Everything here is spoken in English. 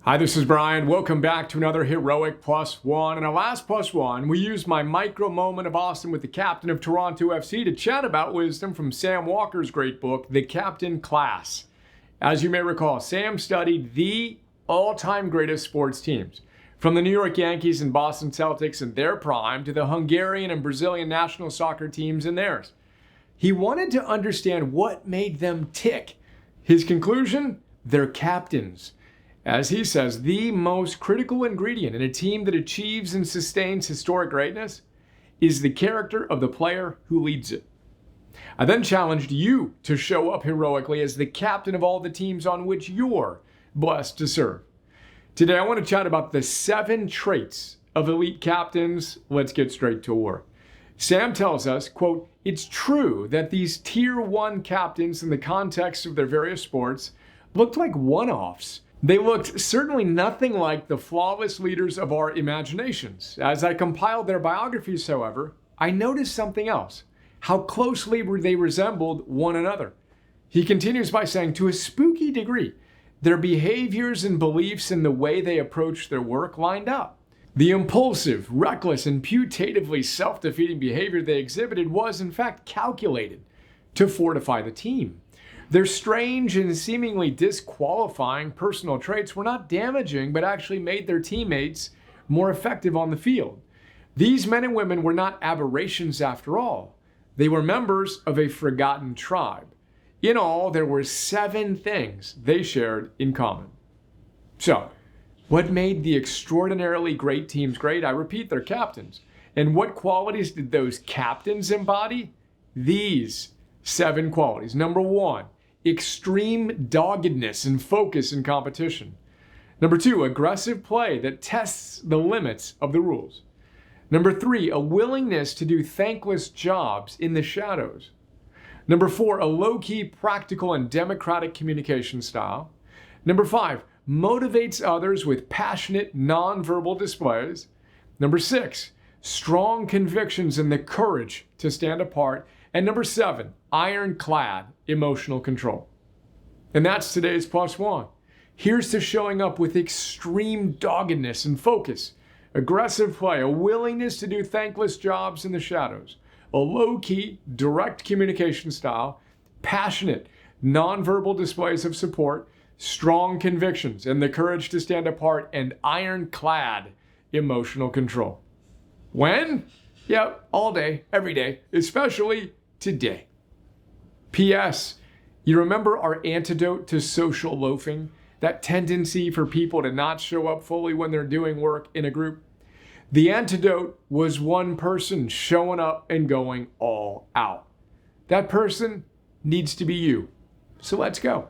Hi, this is Brian. Welcome back to another Heroic Plus One. In our last Plus One, we used my micro moment of awesome with the captain of Toronto FC to chat about wisdom from Sam Walker's great book, The Captain Class. As you may recall, Sam studied the all-time greatest sports teams, from the New York Yankees and Boston Celtics in their prime to the Hungarian and Brazilian national soccer teams in theirs. He wanted to understand what made them tick. His conclusion? They're captains. As he says, the most critical ingredient in a team that achieves and sustains historic greatness is the character of the player who leads it. I then challenged you to show up heroically as the captain of all the teams on which you're blessed to serve. Today, I want to chat about the 7 traits of elite captains. Let's get straight to work. Sam tells us, quote, "It's true that these tier 1 captains in the context of their various sports looked like one-offs. They looked certainly nothing like the flawless leaders of our imaginations. As I compiled their biographies, however, I noticed something else, how closely they resembled one another." He continues by saying, to a spooky degree, their behaviors and beliefs and the way they approached their work lined up. The impulsive, reckless, and putatively self-defeating behavior they exhibited was, in fact, calculated to fortify the team. Their strange and seemingly disqualifying personal traits were not damaging, but actually made their teammates more effective on the field. These men and women were not aberrations after all. They were members of a forgotten tribe. In all, there were 7 things they shared in common. So, what made the extraordinarily great teams great? I repeat, their captains. And what qualities did those captains embody? These 7 qualities. Number 1, extreme doggedness and focus in competition. Number 2, aggressive play that tests the limits of the rules. Number 3, a willingness to do thankless jobs in the shadows. Number 4, a low-key, practical, and democratic communication style. Number 5, motivates others with passionate, nonverbal displays. Number 6, strong convictions and the courage to stand apart. And number 7, ironclad emotional control. And that's today's Plus One. Here's to showing up with extreme doggedness and focus, aggressive play, a willingness to do thankless jobs in the shadows, a low-key, direct communication style, passionate, nonverbal displays of support, strong convictions, and the courage to stand apart, and ironclad emotional control. When? Yep, all day, every day, especially today. P.S. You remember our antidote to social loafing? That tendency for people to not show up fully when they're doing work in a group? The antidote was one person showing up and going all out. That person needs to be you. So let's go.